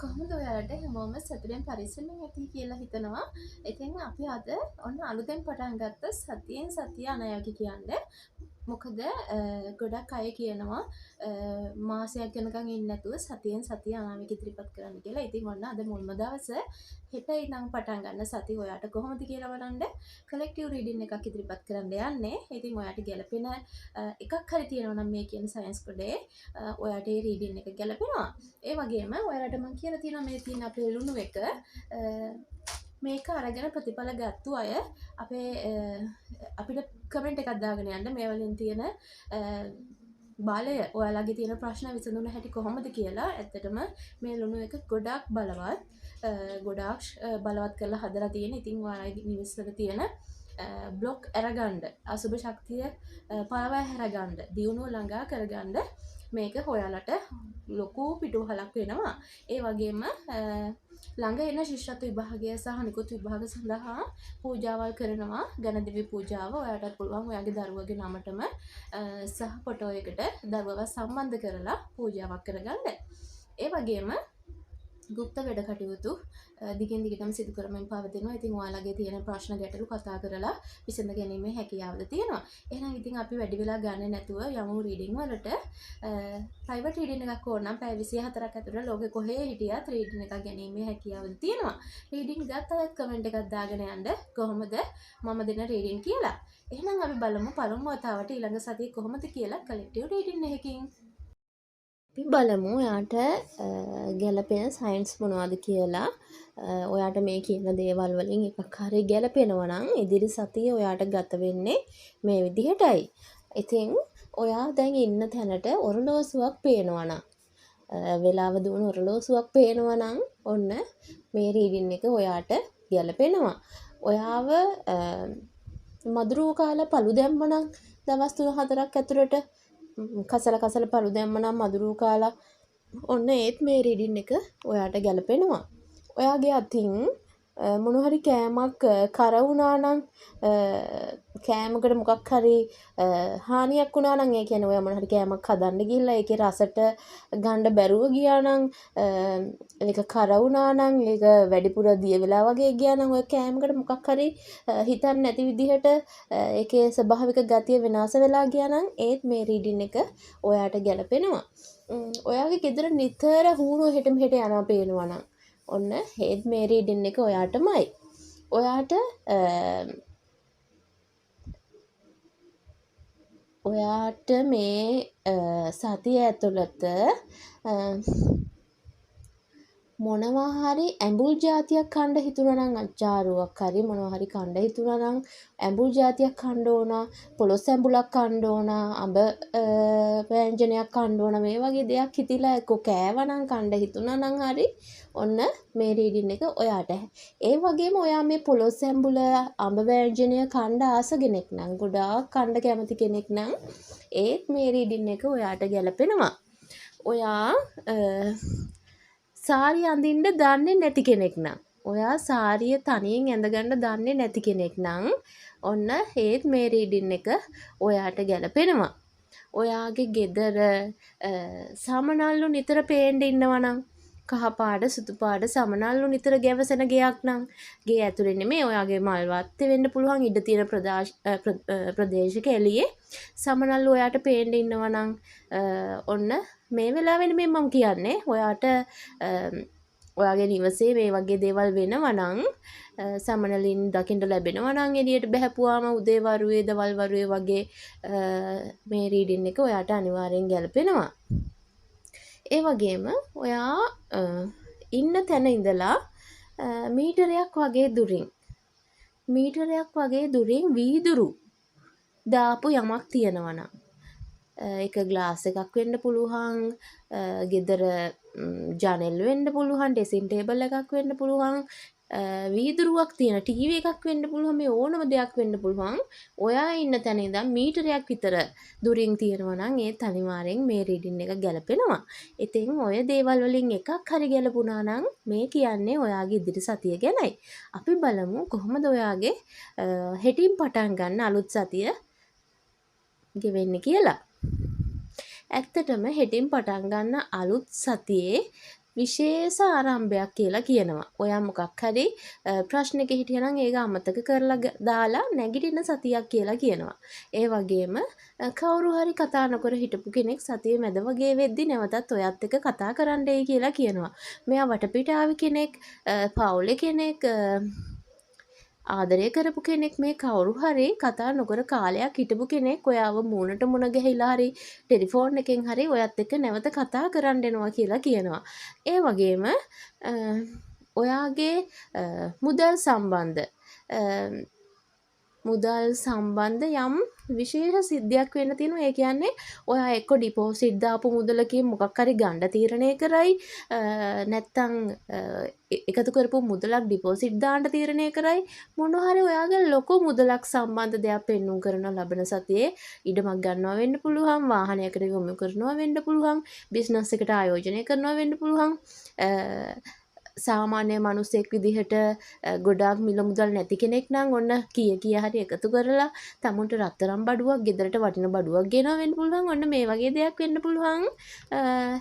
කොහොමද ඔයාලට හැමෝම සතුටෙන් පරිස්සමෙන් ඇති කියලා හිතනවා. ඉතින් අපි අද ඔන්න අලුතෙන් පටන් ගත්ත සතියෙන් සතිය අනයකි කියන්නේ. මොකද ගොඩක් අය කියනවා මාසයක් යනකම් ඉන්නේ නැතුව සතියෙන් සතිය අනාමික ඉදිරිපත් කරන්න කියලා. ඉතින් ඔන්න අද මුල්ම දවසේ හෙට ඉඳන් පටන් ගන්න සතිය ඔයාට කොහොමද කියලා බලන්න කලෙක්ටිව් රීඩින් එකක් ඉදිරිපත් කරන්න යන්නේ. ඉතින් ඔයාට ගැලපෙන එකක් හරි තියෙනවා නම් මේ කියන සයන්ස් කොටේ ඔයාට ඒ රීඩින් එක ගැලපෙනවා. ඒ වගේම ඔයාලට මම කියලා තියෙනවා මේ තියෙන අපේ ලුණු එක මේක අරගෙන ප්‍රතිඵල ගත්තු අය අපිට කමෙන්ට් එකක් දාගෙන යන්න මේ වලින් තියෙන බලය ඔයාලගේ තියෙන ප්‍රශ්න විසඳුන හැටි කොහොමද කියලා. ඇත්තටම මේ ලුණු එක ගොඩාක් ගොඩාක් බලවත් කරලා හදලා තියෙන. ඉතින් ඔයාලගේ නිවෙස්වල තියෙන බ්ලොක් අරගන්න අසුබ ශක්තිය පළවා හැරගන්න දියුණුව ළඟා කරගන්න මේක හොයාලට ලොකු පිටුවහලක් වෙනවා. ඒ වගේම ළඟ එන ශිෂ්‍යත්ව විභාගය සහ නිකුත් විභාග සඳහා පූජාවල් කරනවා. ගණදිවි පූජාව ඔයාටත් පුළුවන් ඔයාගේ දරුවගේ නමටම සහ ෆොටෝ එකට දරුවව සම්බන්ධ කරලා පූජාවක් කරගන්න. ඒ වගේම ගුප්ත වැඩ කටයුතු දිගින් දිගටම සිදු කරමින් පවතිනවා. ඉතින් ඔයාලගේ තියෙන ප්‍රශ්න ගැටලු කතා කරලා විසඳ ගැනීමේ හැකියාවද තියෙනවා. එහෙනම් ඉතින් අපි වැඩි වෙලා ගන්න නැතුව යමු රීඩින් වලට. ප්‍රයිවට් රීඩින් එකක් ඕන නම් පැය 24ක් ඇතුළත ලෝකෙ කොහේ හිටියත් රීඩින් එකක් ගැනීමේ හැකියාවද තියෙනවා. රීඩින් ගත්ත අයත් කමෙන්ට් එකක් දාගෙන යන්න කොහොමද මම දෙන රීඩින් කියලා. එහෙනම් අපි බලමු පළමු වතාවට ඊළඟ සතියේ කොහොමද කියලා කලෙක්ටිව් රීඩින් එකකින්. අපි බලමු ඔයාට ගැලපෙන සයින්ස් මොනවද කියලා. ඔයාට මේ කියන දේවල් වලින් එකක් හරි ගැලපෙනවා නම් ඉදිරි සතිය ඔයාට ගත වෙන්නේ මේ විදිහටයි. ඉතින් ඔයා දැන් ඉන්න තැනට ඔරලෝසුවක් පේනවා නම් වෙලාව දුවන ඔරලෝසුවක් පේනවා නම් ඔන්න මේ රීඩින් එක ඔයාට ගැලපෙනවා. ඔයාව මදුරුව කාලා පළු දැම්ම නම් දවස් 3-4ක් ඇතුළත කසල පළු දැම්ම නම් මදුරුව කාලා ඔන්න ඒත් මේ රීඩින් එක ඔයාට ගැලපෙනවා. ඔයාගේ අතින් මොන හරි කෑමක් කර වුණා නම් කෑමකට මොකක් හරි හානියක් වුණා නම් ඒ කියන්නේ ඔයා මොන හරි කෑමක් හදන්න ගිහලා ඒකේ රසට ගන්න බැරුව ගියා නම් ඒක කර වුණා නම් ඒක වැඩිපුර දිය වෙලා වගේ ගියා නම් ඔය කෑමකට මොකක් හරි හිතන්නේ නැති විදිහට ඒකේ ස්වභාවික ගතිය වෙනස් වෙලා ගියා නම් ඒත් මේ රීඩින් එක ඔයාට ගැලපෙනවා. ඔයාගේ ගෙදර නිතර හුණු හෙට මෙහෙට යනවා පේනවා නම් ඔන්න හේත් මේ රීඩින් එක ඔයාටමයි. ඔයාට මේ සතිය ඇතුළත මොනවා හරි ඇඹුල් జాතියක් කන්න හිතුණා නම් අච්චාරුවක් හරි මොනවා හරි කන්න හිතුණා නම් ඇඹුල් జాතියක් කන්න ඕන, පොළොස් ඇඹුලක් කන්න ඕන, අඹ ව්‍යංජනයක් කන්න ඕන, මේ වගේ දෙයක් හිතිලා එක්ක කෑවනම් කන්න හිතුණා නම් හරි ඔන්න මේ රීඩින් එක ඔයාට. ඒ වගේම ඔයා මේ පොළොස් ඇඹුල අඹ ව්‍යංජනය කන්න ආස කෙනෙක් නම් ගොඩාක් කන්න කැමති කෙනෙක් නම් ඒත් මේ රීඩින් එක ඔයාට ගැලපෙනවා. ඔයා සාරිය අඳින්න දන්නේ නැති කෙනෙක් නම් ඔයා සාරිය තනියෙන් ඇඳගන්න දන්නේ නැති කෙනෙක් නම් ඔන්න ඒත් මේ රීඩින් එක ඔයාට ගැලපෙනවා. ඔයාගේ ගෙදර සමනල්ලු නිතර පේන්න ඉන්නවා නම් කහ පාට සුදු පාට සමනල්ලු නිතර ගැවසෙන ගෙයක් නම් ගේ ඇතුලේ නෙමෙයි ඔයාගේ මල් වත්තේ වෙන්න පුළුවන් ඉඩ තියෙන ප්‍රදේශයක එළියේ සමනල්ලු ඔයාට පේන්න ඉන්නවා නම් ඔන්න මේ වෙලාවෙ නෙමෙයි මම කියන්නේ ඔයාට ඔයාගේ නිවසේ මේ වගේ දේවල් වෙනවා නම් සමනලින් දකින්න ලැබෙනවා නම් එළියට බහැපුවාම උදේ වරුවේ දවල් වරුවේ වගේ මේ රීඩින් එක ඔයාට අනිවාර්යෙන් ගැලපෙනවා. ඒ වගේම ඔයා ඉන්න තැන ඉඳලා මීටරයක් වගේ දුරින් වීදුරු දාපු යමක් තියෙනවා නම් එක ග්ලාස් එකක් වෙන්න පුළුවන්, ගෙදර ජනෙල් වෙන්න පුළුවන්, ඩෙසින් ටේබල් එකක් වෙන්න පුළුවන්, වීදුරුවක් තියෙන ටීවී එකක් වෙන්න පුළුවන්, මේ ඕනම දෙයක් වෙන්න පුළුවන්. ඔයා ඉන්න තැන ඉඳන් මීටරයක් විතර දුරින් තියෙනවා නම් ඒත් අනිවාර්යෙන් මේ රීඩින් එක ගැලපෙනවා. ඉතින් ඔය දේවල් වලින් එකක් හරි ගැලපුණා නම් මේ කියන්නේ ඔයාගේ ඉදිරි සතිය ගැනයි. අපි බලමු කොහොමද ඔයාගේ හෙටින් පටන් ගන්න අලුත් සතිය ගෙවෙන්නේ කියලා. ඇත්තටම හෙටින් පටන් ගන්න අලුත් සතියේ විශේෂ ආරම්භයක් කියලා කියනවා. ඔයා මොකක් හරි ප්‍රශ්නක හිටියනම් ඒක අමතක කරලා දාලා නැගිටින සතියක් කියලා කියනවා. ඒ වගේම කවුරු හරි කතා නොකර හිටපු කෙනෙක් සතිය මැද වගේ වෙද්දි නැවතත් ඔයත් එක්ක කතා කරන්නයි කියලා කියනවා. මෙයා වටපිටාවේ කෙනෙක්, පවුලේ කෙනෙක්, ආදරය කරපු කෙනෙක්, මේ කවුරු හරි කතා නොකර කාලයක් හිටපු කෙනෙක් ඔයාව මූණට මුණ ගැහිලා හරි ටෙලිෆෝන් එකෙන් හරි ඔයත් එක්ක නැවත කතා කරන්න එනවා කියලා කියනවා. ඒ වගේම ඔයාගේ මුදල් සම්බන්ධ යම් විශේෂ සිද්ධියක් වෙන්න තියෙනවා. ඒ කියන්නේ ඔයා එක්ක ඩිපෝසිට් දාපු මුදලකින් මොකක් හරි ගන්න තීරණය කරයි, නැත්තම් එකතු කරපු මුදලක් ඩිපෝසිට් දාන්න තීරණය කරයි, මොනවා හරි ඔයාගේ ලොකු මුදලක් සම්බන්ධ දෙයක් පෙන්නුම් කරන ලබන සතියේ ඉඩමක් ගන්නවා වෙන්න පුළුවන්, වාහනයකට යොමු කරනවා වෙන්න පුළුවන්, බිස්නස් එකට ආයෝජනය කරනවා වෙන්න පුළුවන්. සාමාන්‍ය මිනිසෙක් විදිහට ගොඩාක් මිල මුදල් නැති කෙනෙක් නම් ඔන්න කීය හරි එකතු කරලා තමුන්ට රත්තරන් බඩුවක්, ගෙදරට වටින බඩුවක් ගෙනවා වෙන්න පුළුවන්. ඔන්න මේ වගේ දෙයක් වෙන්න පුළුවන්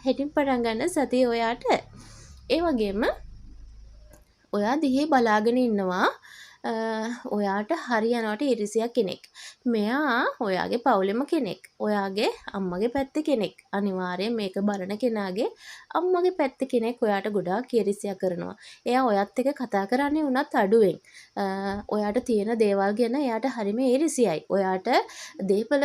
හෙටින් පටන් ගන්න සතිය ඔයාට. ඒ වගේම ඔයා දිහේ බලාගෙන ඉන්නවා ඔයාට හරියනවට ඉරිසියා කෙනෙක්. මෙයා ඔයාගේ පවුලෙම කෙනෙක්. ඔයාගේ අම්මගේ පැත්තේ කෙනෙක්. අනිවාර්යෙන් මේක බලන කෙනාගේ අම්මගේ පැත්තේ කෙනෙක් ඔයාට ගොඩාක් ඉරිසියා කරනවා. එයා ඔයත් එක්ක කතා කරන්නේ උනත් අඩුවෙන්. ඔයාට තියෙන දේවල් ගැන එයාට හරිම ඉරිසියයි. ඔයාට දේපල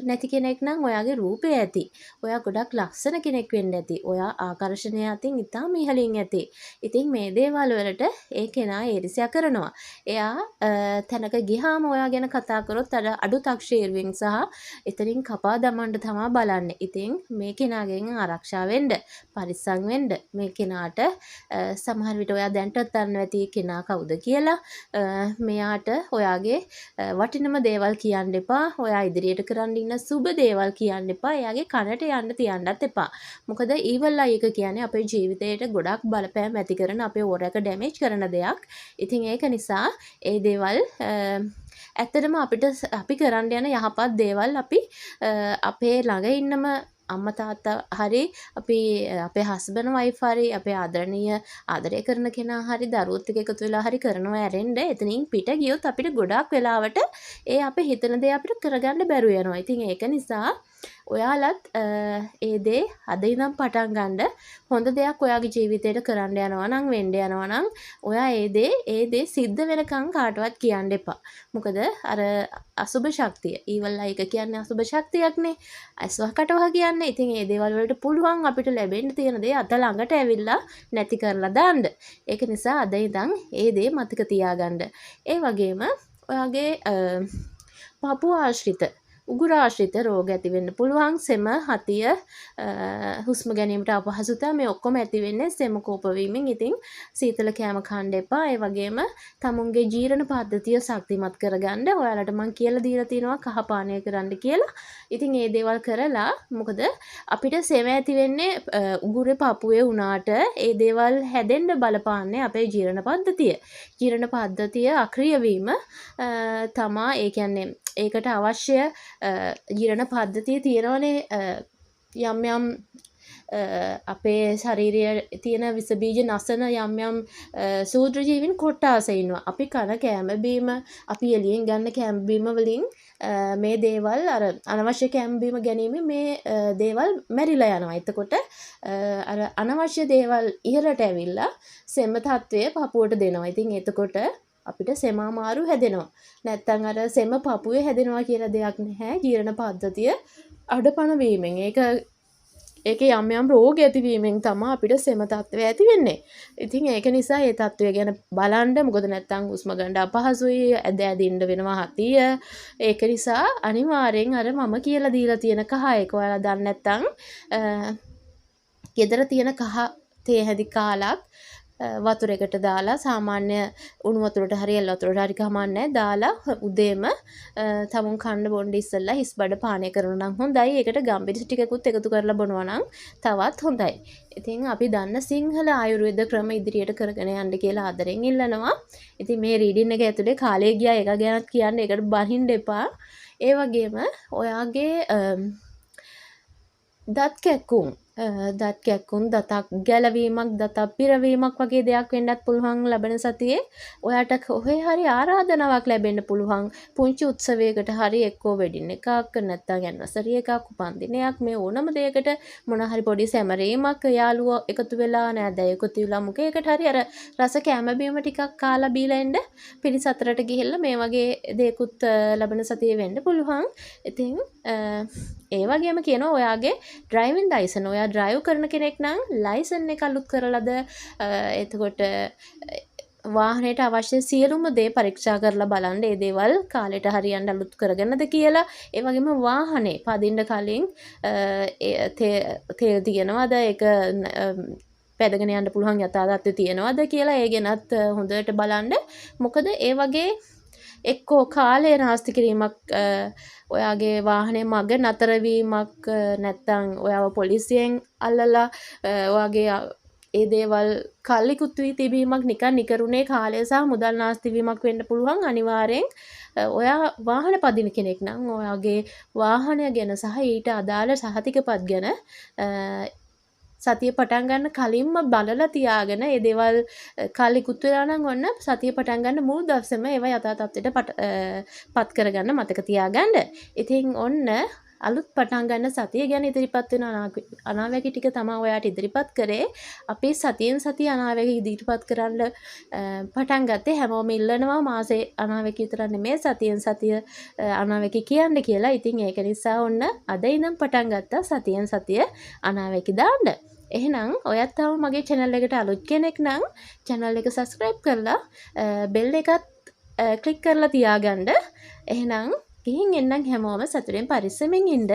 නැති කෙනෙක් නම් ඔයාගේ රූපය ඇති. ඔයා ගොඩක් ලස්සන කෙනෙක් වෙන්න ඇති. ඔයා ආකර්ෂණය අතින් ඉතාම ඉහළින් ඇති. ඉතින් මේ දේවල් වලට ඒ කෙනා ඉරිසියා කරනවා. එයා තැනක ගිහාම ඔයා ගැන කතා කරොත් අඩු තක්ෂේරුවෙන් සහ එතනින් කපා දමන්න තමයි බලන්නේ. ඉතින් මේ කෙනාගෙන් ආරක්ෂා වෙන්න, පරිස්සම් වෙන්න. මේ කෙනාට සමහර විට ඔයා දැන්ටත් දන්නවා ඇති කෙනා කවුද කියලා. මෙයාට ඔයාගේ වටිනම දේවල් කියන්න එපා. ඔයා ඉදිරියට කරන්න ඉන්න සුබ දේවල් කියන්න එපා. එයාගේ කනට යන්න තියන්නත් එපා. මොකද ඊවල් අයක කියන්නේ අපේ ජීවිතයට ගොඩක් බලපෑම් ඇති කරන, අපේ ඕරක ඩැමේජ් කරන දෙයක්. ඉතින් ඒක නිසා ඒ දේවල් ඇත්තටම අපි කරන්න යන යහපත් දේවල් අපි අපේ ළඟ ඉන්නම අම්මා තාත්තා හරි අපේ හස්බන්ඩ් වයිෆ් හරි අපේ ආදරය කරන කෙනා හරි දරුවොත් එක්ක එකතු වෙලා හරි කරනවා ඇරෙන්න එතනින් පිට ගියොත් අපිට ගොඩාක් වෙලාවට ඒ අපේ හිතන දේ අපිට කරගන්න බැරුව යනවා. ඉතින් ඒක නිසා ඔයාලත් ඒ දේ අද ඉඳන් පටන් ගන්න. හොඳ දෙයක් ඔයාගේ ජීවිතේට කරන්න යනවා නම්, වෙන්න යනවා නම් ඔයා ඒ දේ සිද්ධ වෙනකන් කාටවත් කියන්න එපා. මොකද අර අසුබ ශක්තිය, ඊවල් අයක කියන්නේ අසුබ ශක්තියක්නේ. අස්වහකටවහ කියන්නේ. ඉතින් ඒ දේවල් වලට පුළුවන් අපිට ලැබෙන්න තියෙන දේ අත ළඟට ඇවිල්ලා නැති කරලා දාන්න. ඒක නිසා අද ඉඳන් ඒ දේ මතක තියාගන්න. ඒ වගේම ඔයාගේ පපුව ආශ්‍රිත, උගුර ආශ්‍රිත රෝග ඇති වෙන්න පුළුවන්. සෙම, හතිය, හුස්ම ගැනීමට අපහසුතා, මේ ඔක්කොම ඇති වෙන්නේ සෙම කෝප වීමෙන්. ඉතින් සීතල කෑම කන්න එපා. ඒ වගේම තමුන්ගේ ජීරණ පද්ධතිය ශක්තිමත් කරගන්න ඔයාලට මම කියලා දීලා තියෙනවා කහ පානය කරන්න කියලා. ඉතින් ඒ දේවල් කරලා, මොකද අපිට සෙම ඇති වෙන්නේ උගුරේ පපුවේ උනාට ඒ දේවල් හැදෙන්න බලපාන්නේ අපේ ජීරණ පද්ධතිය. ජීරණ පද්ධතිය අක්‍රිය වීම තමා ඒ කියන්නේ ඒකට අවශ්‍ය ජීරණ පද්ධතිය තියෙනවනේ යම් අපේ ශරීරයේ තියෙන විස බීජ නසන යම් සූත්‍ර ජීවීන් කොට්ටාස ඉන්නවා. අපි කන කෑම බීම, අපි එළියෙන් ගන්න කෑම බීම වලින් මේ දේවල් අර අනවශ්‍ය කෑම බීම ගැනීම මේ දේවල් මැරිලා යනවා. එතකොට අර අනවශ්‍ය දේවල් ඉහළට ඇවිල්ලා සෙම තත්වය පපුවට දෙනවා. ඉතින් එතකොට අපිට සෙම අමාරු හැදෙනවා. නැත්තම් අර සෙම පපුවේ හැදෙනවා කියලා දෙයක් නැහැ. ජීරණ පද්ධතිය අඩපණ වීමෙන් ඒකේ යම් රෝග ඇතිවීමෙන් තමයි අපිට සෙම තත්ත්වය ඇති වෙන්නේ. ඉතින් ඒක නිසා මේ තත්ත්වය ගැන බලන්න. මොකද නැත්තම් හුස්ම ගන්න අපහසුයි, ඇදින්න වෙනවා හතිය. ඒක නිසා අනිවාර්යෙන් අර මම කියලා දීලා තියෙන කහ එක ඔයාලා දන්නේ නැත්තම් ගෙදර තියෙන කහ තේ හැදි කාලක් වතුරකට දාලා, සාමාන්‍ය උණු වතුරට හරි එල් වතුරට හරි කමන්නේ දාලා උදේම තමුන් කන්න බොන්න ඉස්සෙල්ලා හිස් බඩ පානය කරනවා නම් හොඳයි. ඒකට ගම්බිරි ටිකකුත් එකතු කරලා බොනවා නම් තවත් හොඳයි. ඉතින් අපි දන්න සිංහල ආයුර්වේද ක්‍රම ඉදිරියට කරගෙන යන්න කියලා ආදරෙන් ඉල්ලනවා. ඉතින් මේ රීඩින් එක ඇතුලේ කාලේ ගියා එක ගැනත් කියන්න, ඒකට බහින්න එපා. ඒ වගේම ඔයාගේ දත් කැක්කුම් දත් කැක්කුම් දතක් ගැලවීමක් දතක් පිරවීමක් වගේ දෙයක් වෙන්නත් පුළුවන් ලබන සතියේ ඔයාට කොහේ හරි ආරාධනාවක් ලැබෙන්න පුළුවන් පුංචි උත්සවයකට හරි එක්කෝ වෙඩින් එකක් නැත්නම් ඇනිවර්සරි එකක් උපන්දිනයක් මේ ඕනම දෙයකට මොන හරි පොඩි සැමරීමක් යාළුවෝ එකතු වෙලා නෑදෑයෝ එකතු වෙලා මොකේකට හරි අර රස කැම බීම ටිකක් කාලා බීලා එන්න පිරිස අතරට ගිහිල්ලා මේ වගේ දෙයක්ත් ලබන සතියේ වෙන්න පුළුවන්. ඉතින් ඒ වගේම කියනවා ඔයාගේ ඩ්‍රයිවිං ලයිසන් ඔයා ඩ්‍රයිව් කරන කෙනෙක් නම් ලයිසන් එක අලුත් කරලාද එතකොට වාහනයට අවශ්‍ය සියලුම දේ පරීක්ෂා කරලා බලන්න ඒ දේවල් කාලෙට හරියන්න අලුත් කරගන්නද කියලා ඒ වගේම වාහනේ පදින්න කලින් තේල් තියෙනවද ඒක පැදගෙන යන්න පුළුවන් යථාර්ථය තියෙනවද කියලා ඒ ගැනත් හොඳට බලන්න මොකද ඒ වගේ එක්කෝ කාලය නාස්ති කිරීමක් ඔයාගේ වාහනය මග නතරවීමක් නැත්තං ඔයාව පොලිසියෙන් අල්ලලා ඔයාගේ ඒ දේවල් කල්ලිකුත් වී තිබීමක් නිකන් නිකරුණේ කාලය සහ මුදල් නාස්තිවීමක් වෙන්න පුළුවන් අනිවාර්යෙන් ඔයා වාහන පදින කෙනෙක් නම් ඔයාගේ වාහනය ගැන සහ ඊට අදාළ සහතිකපත් ගැන සතිය පටන් ගන්න කලින්ම බලලා තියාගෙන ඒ දේවල් කලිකුත් වෙලා නම් ඔන්න සතිය පටන් ගන්න මුල් දවසේම ඒවා යථා තත්ත්වයට පත් කරගන්න මතක තියාගන්න. ඉතින් ඔන්න අලුත් පටන් ගන්න සතිය ගැන ඉදිරිපත් වෙන අනාවැකි ටික තමයි ඔයාට ඉදිරිපත් කරේ. අපි සතියෙන් සතිය අනාවැකි ඉදිරිපත් කරන්න පටන් ගත්තේ හැමෝම ඉල්ලනවා මාසේ අනාවැකි විතර නෙමෙයි සතියෙන් සතිය අනාවැකි කියන්න කියලා. ඉතින් ඒක නිසා ඔන්න අද ඉඳන් පටන් ගත්තා සතියෙන් සතිය අනාවැකි දාන්න. එහෙනම් ඔයත් තව මගේ channel එකට අලුත් කෙනෙක් නම් channel එක subscribe කරලා bell එකත් click කරලා තියාගන්න. එහෙනම් ගිහින් එන්නම් හැමෝම සතුටෙන් පරිස්සමෙන් ඉන්න.